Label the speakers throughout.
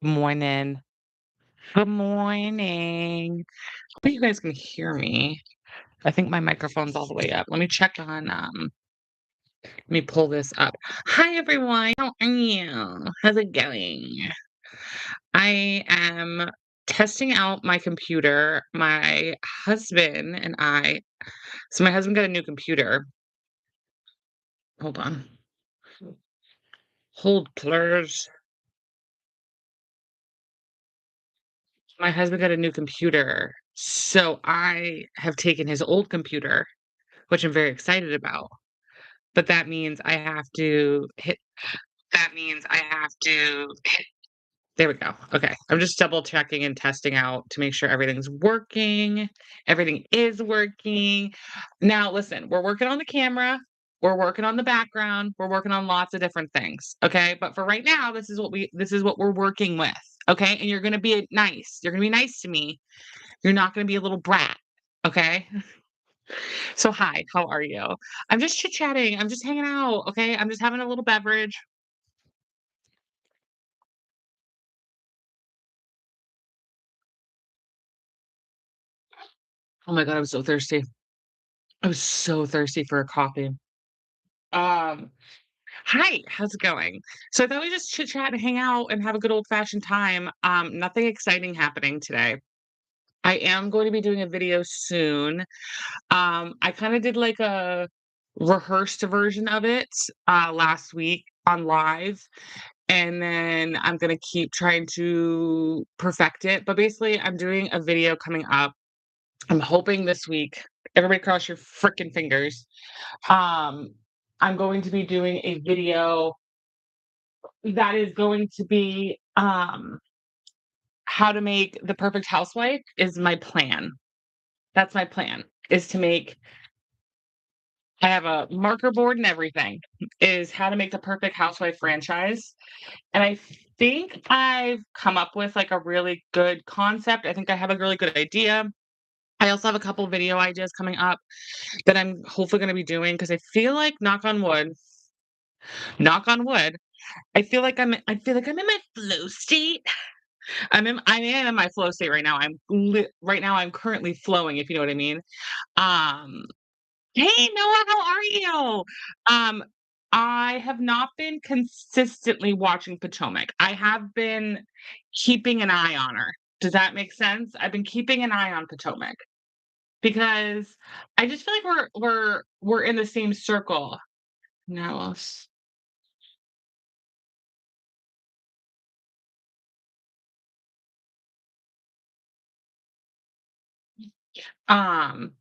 Speaker 1: Morning. Good morning. Hope you guys can hear me. I think my microphone's all the way up. Let me check on let me pull this up. Hi everyone. How are you? How's it going? I am testing out my computer. My husband and I so my husband got a new computer. Hold on. Hold please. My husband got a new computer. So I have taken his old computer, which I'm very excited about. But that means I have to hit there we go. Okay. I'm just double checking and testing out to make sure everything's working. Everything is working. Now listen, we're working on the camera, we're working on the background, we're working on lots of different things, okay? But for right now, this is what we're working with, okay? And you're gonna be nice. You're gonna be nice to me. You're not gonna be a little brat, okay? So hi, how are you? I'm just chit-chatting. I'm just hanging out, okay? I'm just having a little beverage. Oh my god, I'm so thirsty. I was so thirsty for a coffee. Um, Hi, how's it going? So I thought we just chit chat and hang out and have a good old fashioned time. Nothing exciting happening today. I am going to be doing a video soon. I kind of did like a rehearsed version of it last week on live, and then I'm gonna keep trying to perfect it. But basically, I'm doing a video coming up. I'm hoping this week. Everybody cross your freaking fingers. Um, I'm going to be doing a video that is going to be how to make the perfect housewife is my plan. That's my plan. Is to make I have a marker board and everything. Is how to make the perfect housewife franchise. And I think I've come up with like a really good concept. I think I have a really good idea. I also have a couple video ideas coming up that I'm hopefully going to be doing because I feel like knock on wood, I feel like I'm in my flow state. I am in my flow state right now. Right now I'm currently flowing, if you know what I mean. Um, hey Noah, how are you? Um, I have not been consistently watching Potomac. I have been keeping an eye on her. Does that make sense? I've been keeping an eye on Potomac because I just feel like we're in the same circle. Now, um,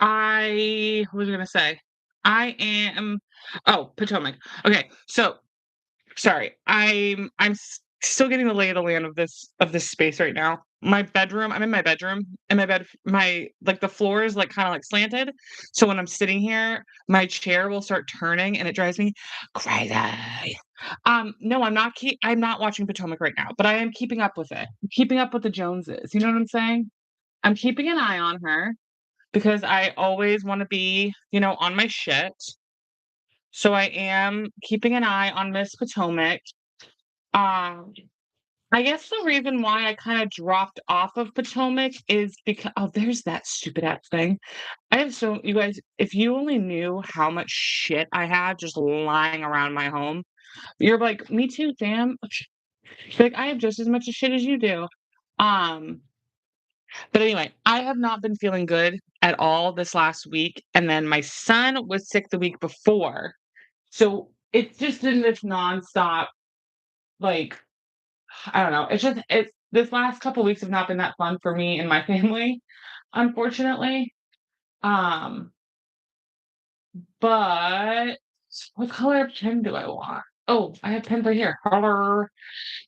Speaker 1: what was I gonna say? I am oh, Potomac. Okay, so sorry. Still getting the lay of the land of this space right now. I'm in my bedroom, and my like the floor is like kind of like slanted. So when I'm sitting here, my chair will start turning and it drives me crazy. No, I'm not watching Potomac right now, but I am keeping up with it. I'm keeping up with the Joneses. You know what I'm saying? I'm keeping an eye on her because I always want to be, on my shit. So I am keeping an eye on Miss Potomac. Um, I guess the reason why I kind of dropped off of Potomac is because there's that stupid ass thing. You guys, if you only knew how much shit I have just lying around my home, you're like, me too, Sam. Like I have just as much shit as you do. Um, but anyway, I have not been feeling good at all this last week, and then my son was sick the week before. So it's just in this nonstop, like, I don't know. It's this last couple weeks have not been that fun for me and my family, unfortunately. Um, but what color pen do I want? Oh, I have pens right here. Color.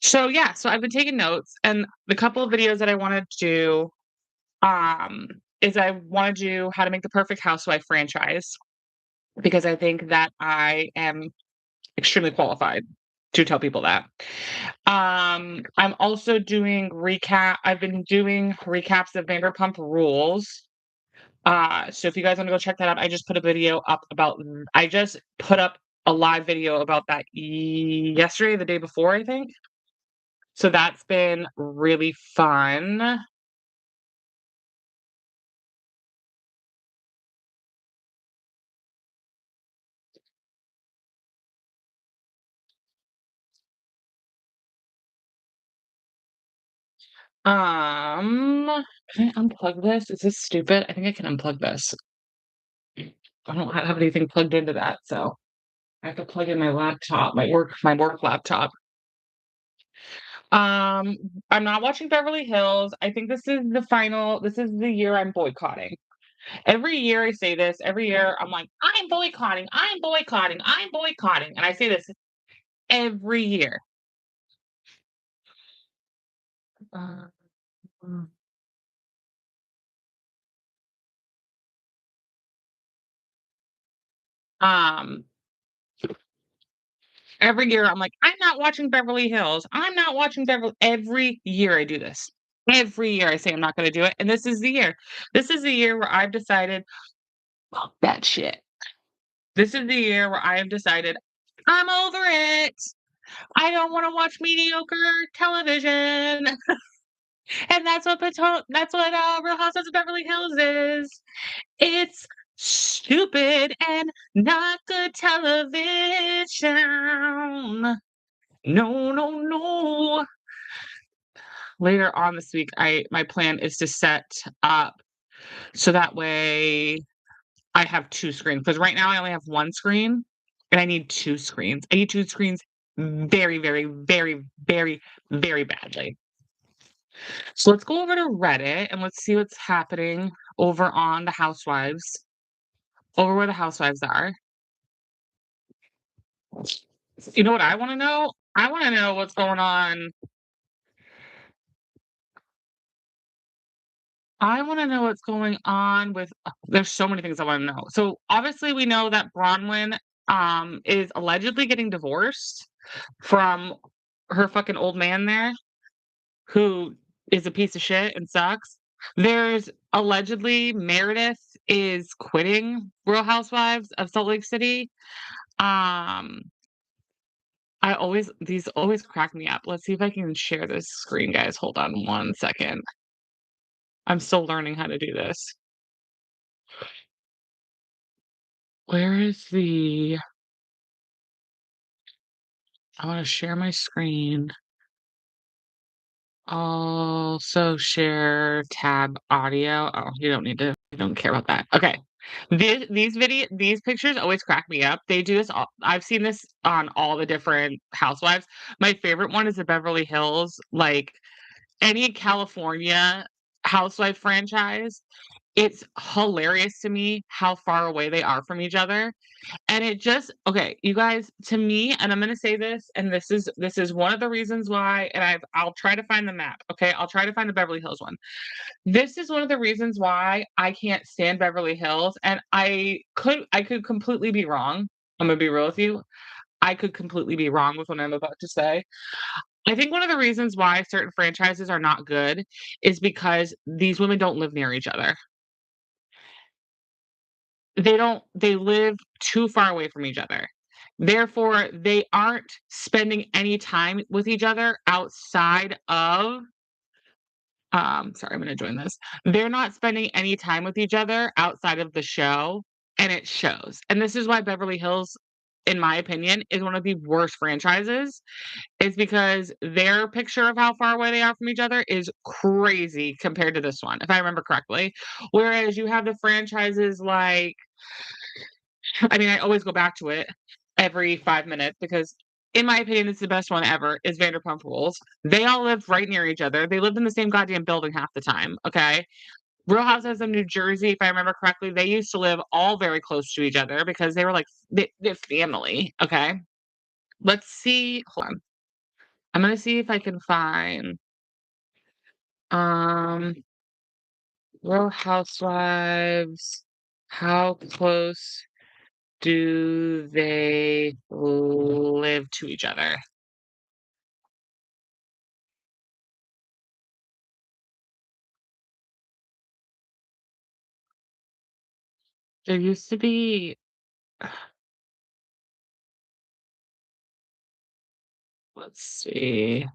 Speaker 1: So yeah, so I've been taking notes, and the couple of videos that I want to do, is I want to do how to make the perfect housewife franchise because I think that I am extremely qualified to tell people that. I'm also doing recap. I've been doing recaps of Vanderpump Rules. So if you guys want to go check that out, I just put up a live video about that yesterday, the day before, I think. So that's been really fun. Can I unplug this? Is this stupid? I think I can unplug this. I don't have anything plugged into that, so I have to plug in my laptop, my work laptop. Um, I'm not watching Beverly Hills. I think this is the year I'm boycotting. Every year I say this, every year I'm like, "I'm boycotting, I'm boycotting, I'm boycotting," and I say this every year. Uh, mm, um, every year I'm like, "I'm not watching Beverly Hills. I'm not watching Beverly." Every year I do this. Every year I say I'm not gonna do it, and this is the year. This is the year where I've decided, "Fuck that shit." This is the year where I have decided, "I'm over it. I don't wanna watch mediocre television." And that's what, Real Housewives of Beverly Hills is. It's stupid and not good television. No, no, no. Later on this week, I my plan is to set up so that way I have 2 screens. Because right now I only have 1 screen, and I need 2 screens. I need 2 screens very, very, very, very, very badly. So let's go over to Reddit and let's see what's happening over on the Housewives, over where the Housewives are. You know what I wanna know? I wanna know what's going on. I wanna know what's going on with there's so many things I wanna know. So, obviously, we know that Bronwyn, is allegedly getting divorced from her fucking old man there, who is a piece of shit and sucks. There's allegedly Meredith is quitting Real Housewives of Salt Lake City. Um, these always crack me up. Let's see if I can share this screen, guys. Hold on 1 second. I'm still learning how to do this. Where is the I wanna share my screen. Also share tab audio. Oh, you don't care about that. Okay. These pictures always crack me up. They do this all I've seen this on all the different housewives. My favorite one is the Beverly Hills, like, any California housewife franchise. It's hilarious to me how far away they are from each other. And it just okay, you guys, to me, and I'm gonna say this, and this is one of the reasons why, and I'll try to find the map, okay? I'll try to find the Beverly Hills one. This is one of the reasons why I can't stand Beverly Hills, and I could completely be wrong. I'm gonna be real with you. I could completely be wrong with what I'm about to say. I think one of the reasons why certain franchises are not good is because these women don't live near each other. They live too far away from each other. Therefore, they aren't spending any time with each other outside of sorry, I'm gonna join this. They're not spending any time with each other outside of the show, and it shows. And this is why Beverly Hills, in my opinion, is one of the worst franchises, is because their picture of how far away they are from each other is crazy compared to this one, if I remember correctly. Whereas you have the franchises like I mean, I always go back to it every 5 minutes because, in my opinion, it's the best one ever, is Vanderpump Rules. They all live right near each other. They lived in the same goddamn building half the time, okay? Real Housewives of New Jersey, if I remember correctly, they used to live all very close to each other because they were like they're family, okay? Let's see hold on. I'm gonna see if I can find, um, Real Housewives, how close do they live to each other? There used to be let's see.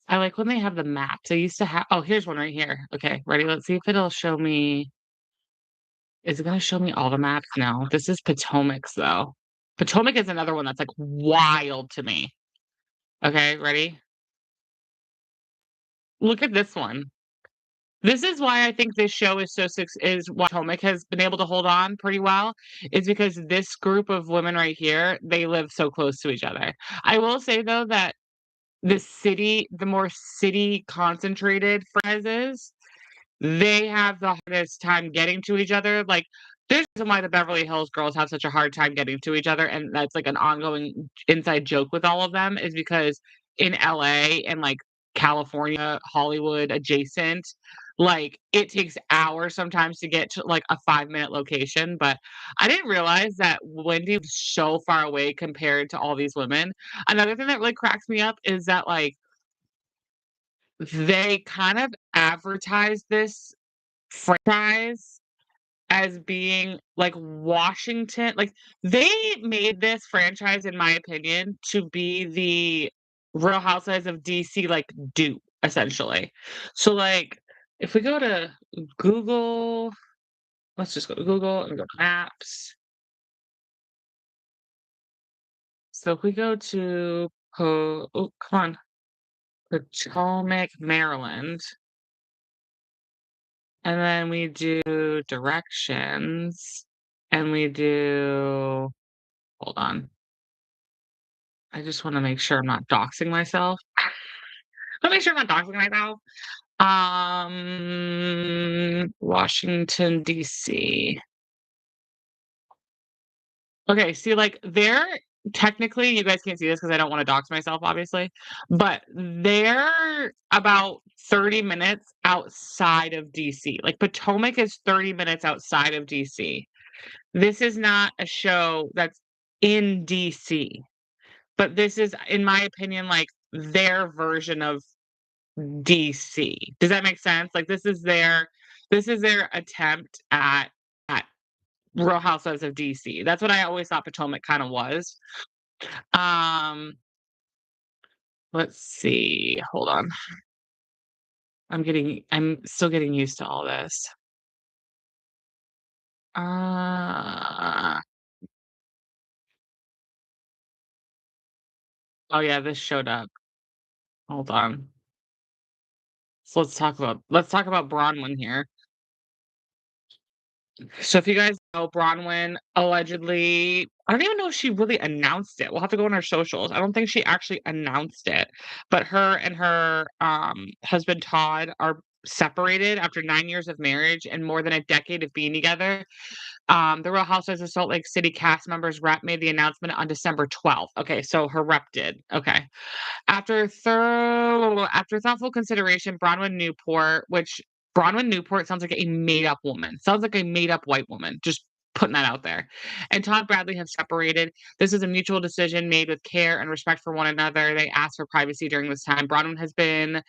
Speaker 1: I like when they have the maps. I used to have oh, here's one right here. Okay, ready? Let's see if it'll show me is it gonna show me all the maps? No. This is Potomac's, though. Potomac is another one that's, like, wild to me. Okay, ready? Look at this one. This is why I think this show is so suc is why Potomac has been able to hold on pretty well, is because this group of women right here, they live so close to each other. I will say, though, that the more city concentrated franchises, they have the hardest time getting to each other, like, there's a reason why the Beverly Hills girls have such a hard time getting to each other, and that's, like, an ongoing inside joke with all of them is because in LA and, like, California, Hollywood adjacent, like, it takes hours sometimes to get to, like, a five-minute location, but I didn't realize that Wendy was so far away compared to all these women. Another thing that really cracks me up is that, like, they kind of advertise this franchise as being like Washington like, they made this franchise, in my opinion, to be the Real Housewives of DC, like, dupe, essentially. So, like, if we go to Google let's just go to Google and go to Maps. So if we go to oh, come on, Potomac, Maryland, and then we do directions, and we do hold on. I just wanna make sure I'm not doxing myself. Wanna make sure I'm not doxing myself. Washington, DC. Okay, see, like, they're technically you guys can't see this because I don't wanna dox myself, obviously, but they're about 30 minutes outside of DC. Like, Potomac is 30 minutes outside of DC. This is not a show that's in DC. But this is, in my opinion, like, their version of DC. Does that make sense? Like, this is their attempt at Real Housewives of DC. That's what I always thought Potomac kinda was. Um, let's see, hold on. I'm still getting used to all this. Uh, oh, yeah, this showed up. Hold on. So let's talk about Bronwyn here. So if you guys know, Bronwyn allegedly I don't even know if she really announced it. We'll have to go on her socials. I don't think she actually announced it, but her and her, husband, Todd, are separated after 9 years of marriage and more than a decade of being together. The Real Housewives of Salt Lake City cast members rep made the announcement on December 12th. Okay, so her rep did. Okay. After thoughtful consideration, Bronwyn Newport sounds like a made up woman. Sounds like a made up white woman. Just putting that out there. And Todd Bradley have separated. This is a mutual decision made with care and respect for one another. They asked for privacy during this time. Bronwyn has been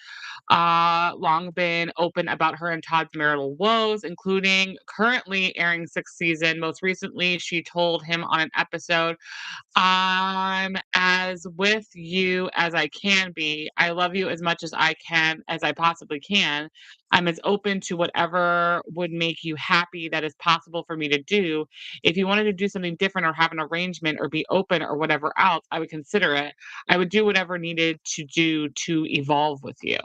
Speaker 1: long been open about her and Todd's marital woes, including currently airing sixth season. Most recently, she told him on an episode, I'm as with you as I can be. I love you as much as I possibly can. I'm as open to whatever would make you happy that is possible for me to do. If you wanted to do something different or have an arrangement or be open or whatever else, I would consider it. I would do whatever needed to do to evolve with you.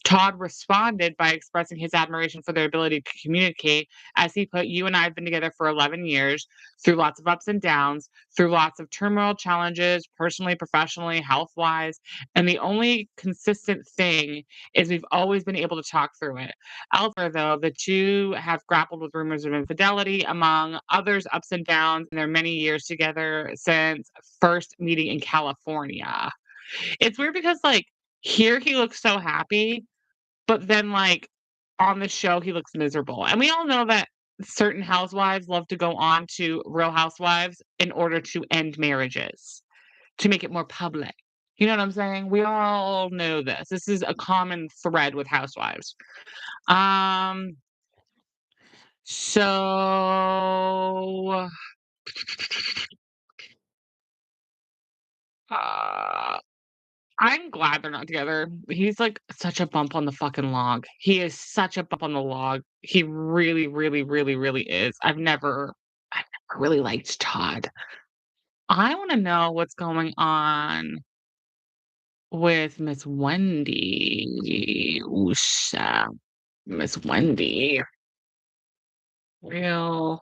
Speaker 1: Todd responded by expressing his admiration for their ability to communicate. As he put, you and I have been together for 11 years through lots of ups and downs, through lots of turmoil, challenges, personally, professionally, health wise. And the only consistent thing is we've always been able to talk through it. Elsewhere, though, the two have grappled with rumors of infidelity, among others, ups and downs in their many years together since first meeting in California. It's weird because, like, here he looks so happy, but then, like, on the show, he looks miserable, and we all know that certain housewives love to go on to Real Housewives in order to end marriages, to make it more public. You know what I'm saying? We all know this. This is a common thread with housewives. Um, so, uh, I'm glad they're not together. He's, like, such a bump on the fucking log. He is such a bump on the log. He really, really, really, really is. I've never really liked Todd. I wanna know what's going on with Miss Wendy. Woosha. Miss Wendy. Real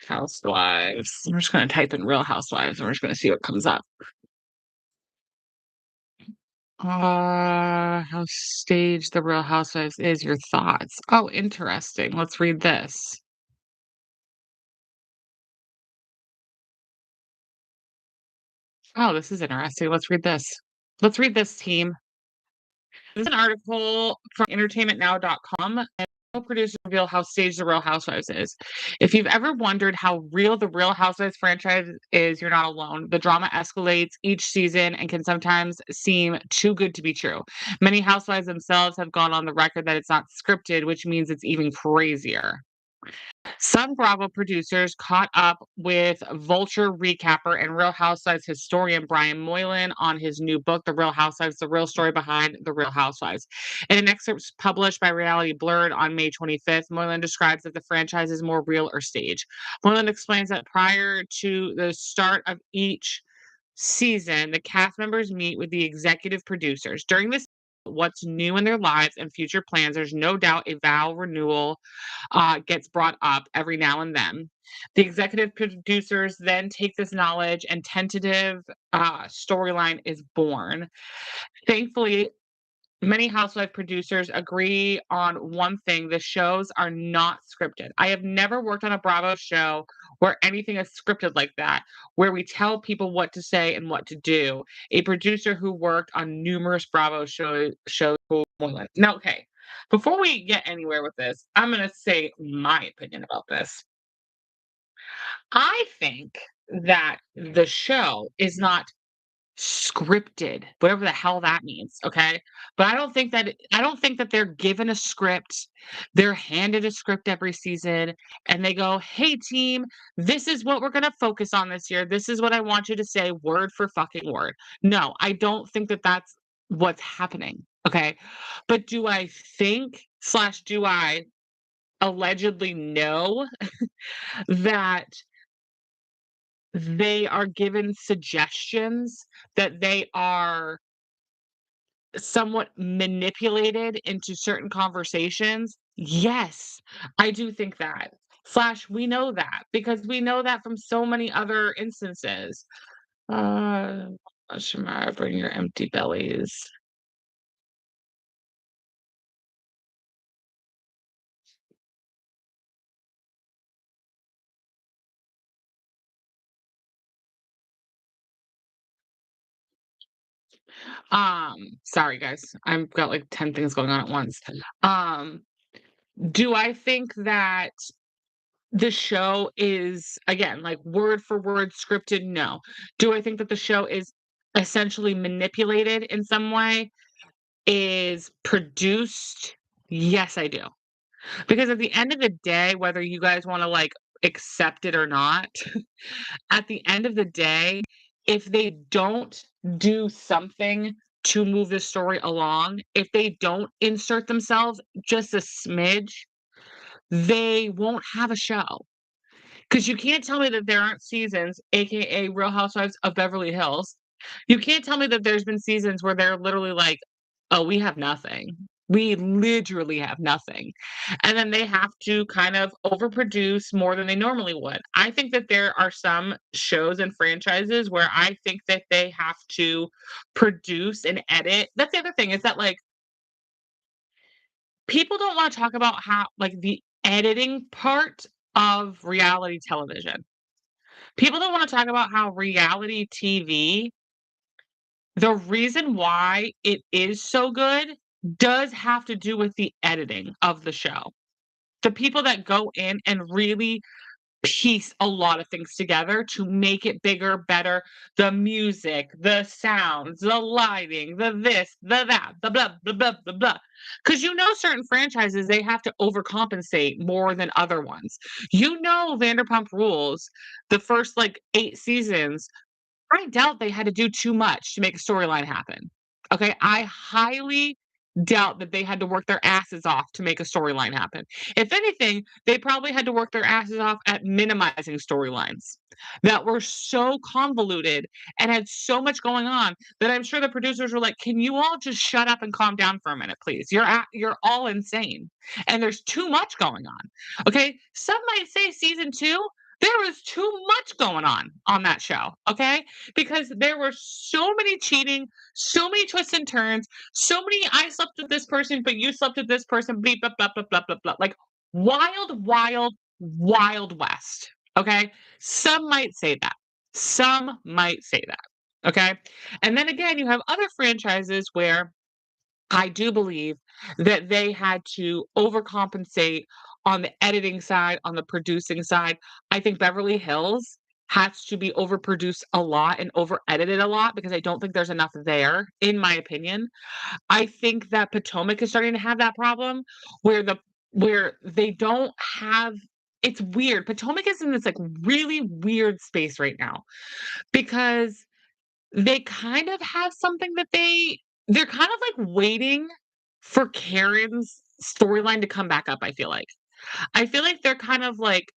Speaker 1: Housewives. I'm just gonna type in Real Housewives, and we're just gonna see what comes up. How staged the Real Housewives is, your thoughts. Oh, interesting. Let's read this. Oh, this is interesting. Let's read this. Let's read this, team. This is an article from entertainmentnow.com, and producers reveal how staged the Real Housewives is. If you've ever wondered how real the Real Housewives franchise is, you're not alone. The drama escalates each season and can sometimes seem too good to be true. Many housewives themselves have gone on the record that it's not scripted, which means it's even crazier. Some Bravo producers caught up with Vulture recapper and Real Housewives historian Brian Moylan on his new book, The Real Housewives, The Real Story Behind the Real Housewives. In an excerpt published by Reality Blurred on May 25th, Moylan describes if the franchise is more real or stage. Moylan explains that prior to the start of each season, the cast members meet with the executive producers. During this, what's new in their lives and future plans, there's no doubt a vow renewal gets brought up every now and then. The executive producers then take this knowledge and tentative storyline is born. Thankfully, many housewife producers agree on one thing: the shows are not scripted. I have never worked on a Bravo show where anything is scripted like that, where we tell people what to say and what to do. A producer who worked on numerous Bravo shows told Moylan. Now, okay, before we get anywhere with this, I'm going to say my opinion about this. I think that the show is not scripted, whatever the hell that means, okay? But I don't think that they're given a script. They're handed a script every season and they go, "Hey team, this is what we're going to focus on this year. This is what I want you to say word for fucking word." No, I don't think that that's what's happening, okay? But do I think slash do I allegedly know that they are given suggestions, that they are somewhat manipulated into certain conversations? Yes, I do think that. Slash, we know that because we know that from so many other instances. Uh, Shemara, bring your empty bellies. Sorry guys, I've got like 10 things going on at once. Um, do I think that the show is, again, like, word for word scripted? No. Do I think that the show is essentially manipulated in some way? Is produced? Yes, I do. Because at the end of the day, whether you guys wanna, like, accept it or not, at the end of the day, if they don't do something to move the story along, if they don't insert themselves just a smidge, they won't have a show. 'Cause you can't tell me that there aren't seasons, AKA Real Housewives of Beverly Hills. You can't tell me that there's been seasons where they're literally like, "Oh, we have nothing. We literally have nothing." And then they have to kind of overproduce more than they normally would. I think that there are some shows and franchises where I think that they have to produce and edit. That's the other thing is that, like, people don't wanna talk about how like, the editing part of reality television. People don't wanna talk about how reality TV, the reason why it is so good does have to do with the editing of the show. The people that go in and really piece a lot of things together to make it bigger, better. The music, the sounds, the lighting, the this, the that, the blah, blah, blah, blah, blah. Because you know certain franchises, they have to overcompensate more than other ones. You know Vanderpump Rules, the first, like, 8 seasons, I doubt they had to do too much to make a storyline happen. Okay? I highly doubt that they had to work their asses off to make a storyline happen. If anything, they probably had to work their asses off at minimizing storylines that were so convoluted and had so much going on that I'm sure the producers were like, "Can you all just shut up and calm down for a minute, please? You're all insane, and there's too much going on." Okay? Some might say season 2, there was too much going on that show, okay? Because there were so many cheating, so many twists and turns, so many I slept with this person, but you slept with this person, bleep, blah, blah, blah, blah, blah, blah. Like wild, wild, wild west. Okay. Some might say that. Some might say that. Okay. And then again, you have other franchises where I do believe that they had to overcompensate on the editing side, on the producing side. I think Beverly Hills has to be overproduced a lot and over edited a lot because I don't think there's enough there, in my opinion. I think that Potomac is starting to have that problem where they don't have it's weird. Potomac is in this like really weird space right now because they kind of have something that they're kind of like waiting for Karen's storyline to come back up, I feel like. I feel like they're kind of like,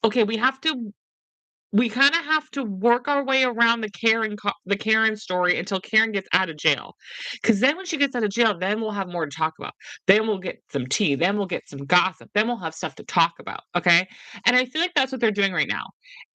Speaker 1: "Okay, we kinda have to work our way around the Karen story until Karen gets out of jail, because then when she gets out of jail, then we'll have more to talk about. Then we'll get some tea, then we'll get some gossip, then we'll have stuff to talk about, okay?" And I feel like that's what they're doing right now.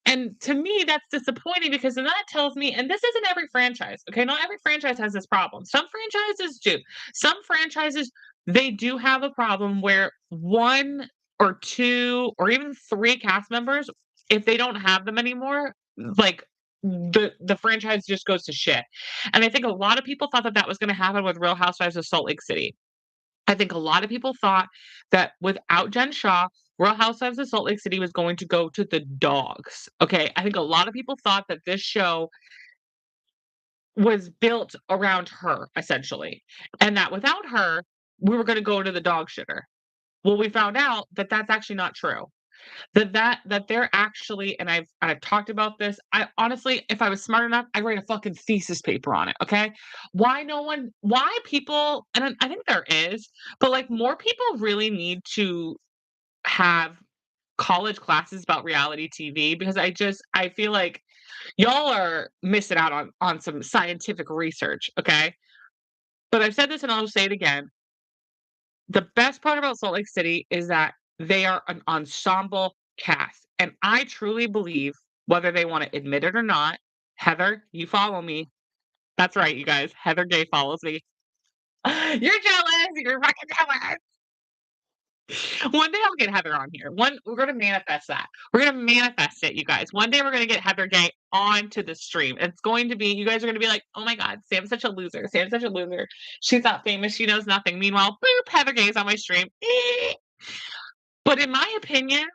Speaker 1: And to me, that's disappointing because then that tells me and this isn't every franchise, okay? Not every franchise has this problem. Some franchises do. Some franchises, they do have a problem where 1 or 2 or even 3 cast members if they don't have them anymore, like, the franchise just goes to shit, and I think a lot of people thought that that was gonna happen with Real Housewives of Salt Lake City. I think a lot of people thought that without Jen Shaw, Real Housewives of Salt Lake City was going to go to the dogs, okay? I think a lot of people thought that this show was built around her, essentially, and that without her, we were gonna go to the dog shitter. Well, we found out that that's actually not true. That they're actually and I've talked about this. I honestly, if I was smart enough, I'd write a fucking thesis paper on it, okay? Why people and I think there is, but, like, more people really need to have college classes about reality TV because I feel like y'all are missing out on some scientific research, okay? But I've said this and I'll say it again. The best part about Salt Lake City is that they are an ensemble cast, and I truly believe, whether they wanna admit it or not Heather, you follow me. That's right, you guys, Heather Gay follows me. You're jealous, you're fucking jealous. One day I'll get Heather on here. We're gonna manifest that. We're gonna manifest it, you guys. One day we're gonna get Heather Gay onto the stream. It's going to be you guys are gonna be like, "Oh my god, Sam's such a loser. Sam's such a loser. She's not famous. She knows nothing." Meanwhile, boop, Heather Gay's on my stream. But in my opinion,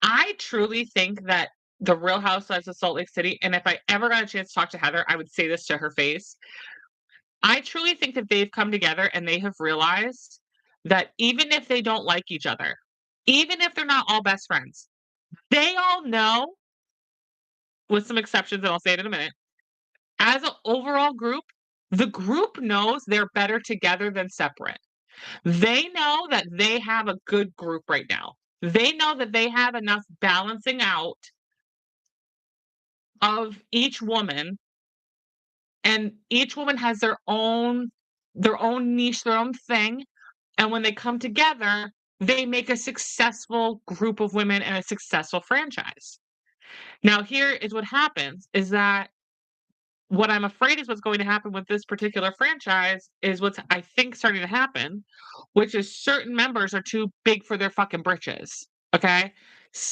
Speaker 1: I truly think that the Real Housewives of Salt Lake City, and if I ever got a chance to talk to Heather, I would say this to her face. I truly think that they've come together and they have realized that even if they don't like each other, even if they're not all best friends, they all know, with some exceptions, and I'll say it in a minute, as an overall group, the group knows they're better together than separate. They know that they have a good group right now. They know that they have enough balancing out of each woman, and each woman has their own niche, their own thing, and when they come together, they make a successful group of women and a successful franchise. Now here is what happens, is that what I'm afraid is what's going to happen with this particular franchise is what's, I think, starting to happen, which is certain members are too big for their fucking britches, okay?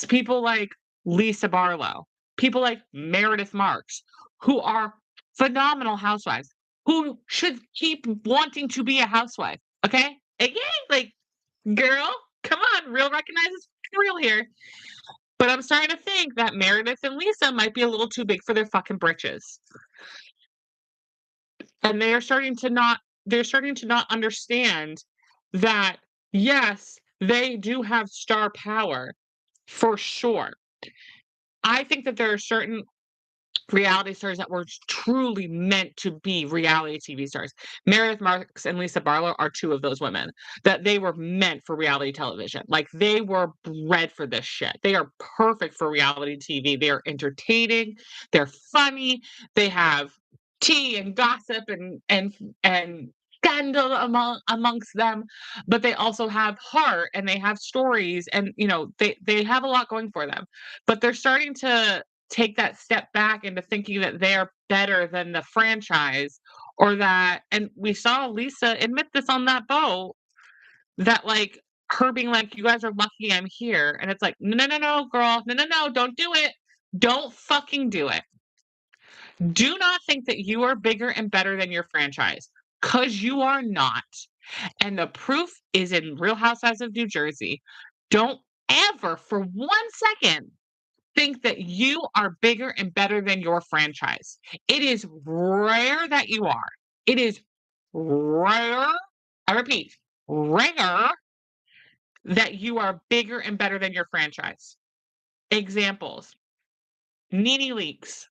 Speaker 1: People like Lisa Barlow, people like Meredith Marks, who are phenomenal housewives, who should keep wanting to be a housewife, okay? Again, like, girl, come on, real recognizes real here. But I'm starting to think that Meredith and Lisa might be a little too big for their fucking britches. And they're starting to not understand that, yes, they do have star power, for sure. I think that there are certain reality stars that were truly meant to be reality TV stars. Meredith Marks and Lisa Barlow are 2 of those women that they were meant for reality television. Like, they were bred for this shit. They are perfect for reality TV. They are entertaining, they're funny, they have tea and gossip and scandal amongst them, but they also have heart and they have stories and, they have a lot going for them. But they're starting to take that step back into thinking that they're better than the franchise or that and we saw Lisa admit this on that boat that like her being like, "You guys are lucky I'm here." And it's like, "No, no, no, no, girl. No, no, no, don't do it. Don't fucking do it. Do not think that you are bigger and better than your franchise because you are not. And the proof is in Real Housewives of New Jersey. Don't ever for 1 second think that you are bigger and better than your franchise. It is rare that you are. It is rare, I repeat, rare that you are bigger and better than your franchise. Examples. Nene Leakes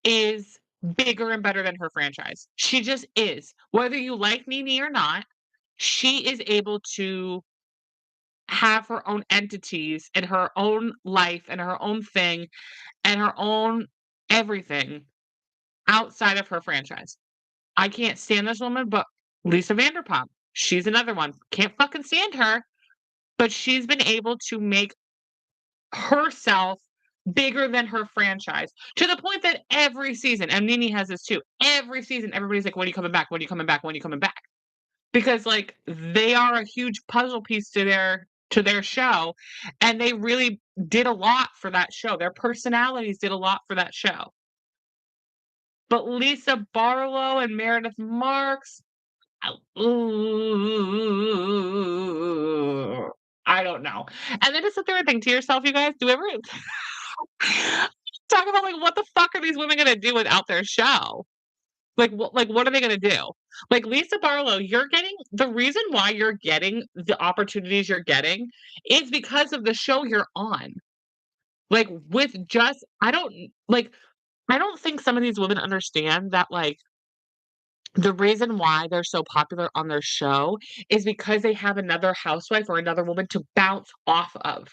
Speaker 1: is bigger and better than her franchise. She just is. Whether you like Nene or not, she is able to have her own entities and her own life and her own thing and her own everything outside of her franchise. I can't stand this woman, but Lisa Vanderpump, she's another one. Can't fucking stand her, but she's been able to make herself bigger than her franchise to the point that every season, and Nene has this too, every season, everybody's like, when are you coming back? When are you coming back? When are you coming back? Because like they are a huge puzzle piece to their show and they really did a lot for that show. Their personalities did a lot for that show. But Lisa Barlow and Meredith Marks, ooh, I don't know. And then just sit there and think to yourself, you guys, do you ever talk about like what the fuck are these women gonna do without their show? What are they gonna do? Like Lisa Barlow, you're getting the reason why you're getting the opportunities you're getting is because of the show you're on. Like with just I don't think some of these women understand that like the reason why they're so popular on their show is because they have another housewife or another woman to bounce off of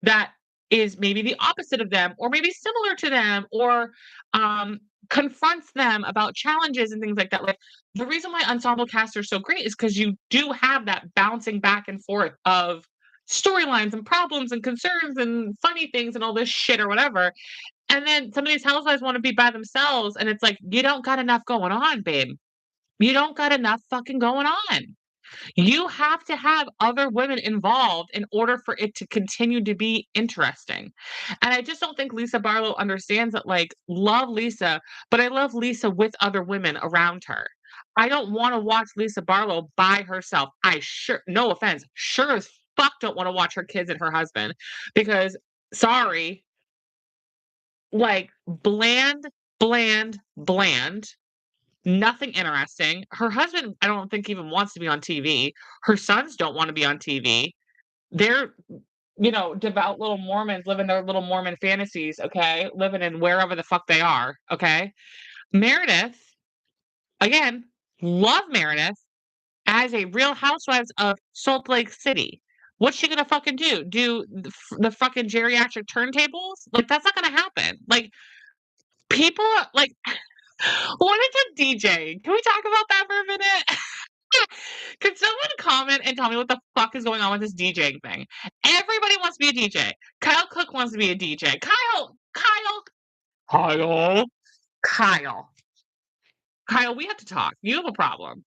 Speaker 1: that is maybe the opposite of them or maybe similar to them or um, confronts them about challenges and things like that. Like the reason why ensemble casts are so great is because you do have that bouncing back and forth of storylines and problems and concerns and funny things and all this shit or whatever. And then some of these housewives want to be by themselves, and it's like, you don't got enough going on, babe. You don't got enough fucking going on. You have to have other women involved in order for it to continue to be interesting. And I just don't think Lisa Barlow understands that, like, love Lisa, but I love Lisa with other women around her. I don't want to watch Lisa Barlow by herself. No offense, sure as fuck don't want to watch her kids and her husband because, sorry, like, bland, bland, bland. Nothing interesting. Her husband, I don't think even wants to be on TV. Her sons don't wanna be on TV. They're, devout little Mormons living their little Mormon fantasies, okay? Living in wherever the fuck they are, okay? Meredith, again, love Meredith as a Real Housewives of Salt Lake City. What's she gonna fucking do? Do the fucking geriatric turntables? Like, that's not gonna happen. Like, people like, what is a DJ? Can we talk about that for a minute? Can someone comment and tell me what the fuck is going on with this DJing thing? Everybody wants to be a DJ. Kyle Cook wants to be a DJ. Kyle, Kyle, we have to talk. You have a problem.